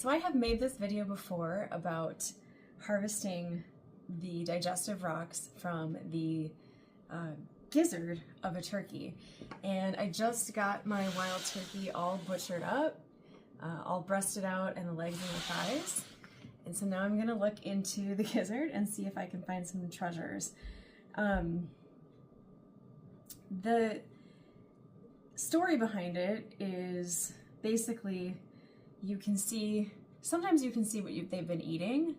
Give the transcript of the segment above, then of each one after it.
So I have made this video before about harvesting the digestive rocks from the gizzard of a turkey. And I just got my wild turkey all butchered up, all breasted out, and the legs and the thighs. And so now I'm gonna look into the gizzard and see if I can find some treasures. The story behind it is basically sometimes you can see what they've been eating,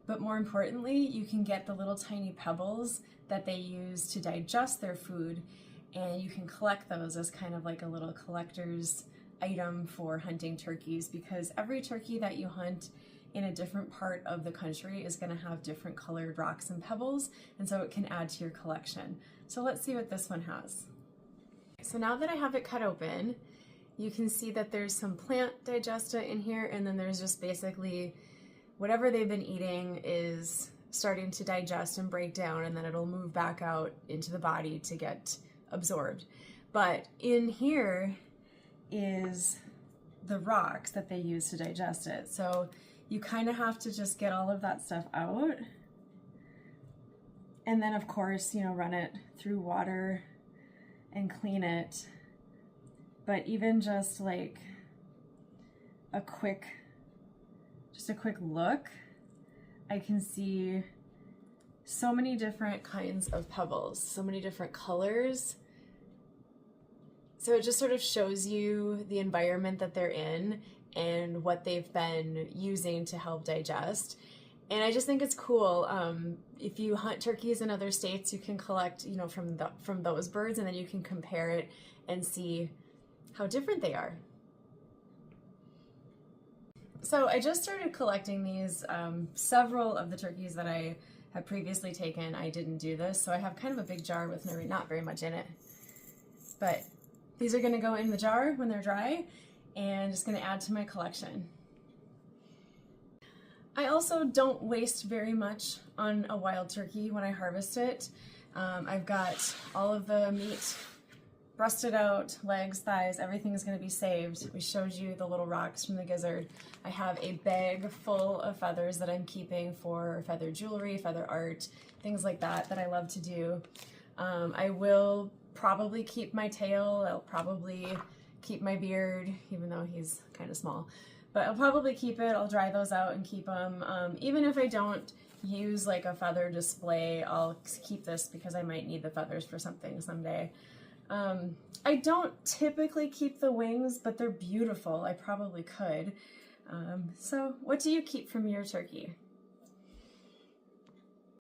but more importantly, you can get the little tiny pebbles that they use to digest their food, and you can collect those as kind of like a little collector's item for hunting turkeys, because every turkey that you hunt in a different part of the country is going to have different colored rocks and pebbles, and so it can add to your collection. So let's see what this one has. So now that I have it cut open, you can see that there's some plant digesta in here, and then there's just basically whatever they've been eating is starting to digest and break down, and then it'll move back out into the body to get absorbed. But in here is the rocks that they use to digest it. So you kind of have to just get all of that stuff out. And then of course, run it through water and clean it. But even just like a quick look, I can see so many different kinds of pebbles, so many different colors. So it just sort of shows you the environment that they're in and what they've been using to help digest. And I just think it's cool. If you hunt turkeys in other states, you can collect, from those birds, and then you can compare it and see how different they are. So I just started collecting these. Several of the turkeys that I had previously taken, I didn't do this, so I have kind of a big jar with not very much in it. But these are going to go in the jar when they're dry, and just going to add to my collection. I also don't waste very much on a wild turkey when I harvest it. I've got all of the meat breasted out, legs, thighs, everything is going to be saved. We showed you the little rocks from the gizzard. I have a bag full of feathers that I'm keeping for feather jewelry, feather art, things like that I love to do. I will probably keep my tail. I'll probably keep my beard, even though he's kind of small. But I'll probably keep it. I'll dry those out and keep them. Even if I don't use like a feather display, I'll keep this because I might need the feathers for something someday. I don't typically keep the wings, but they're beautiful. I probably could. So what do you keep from your turkey?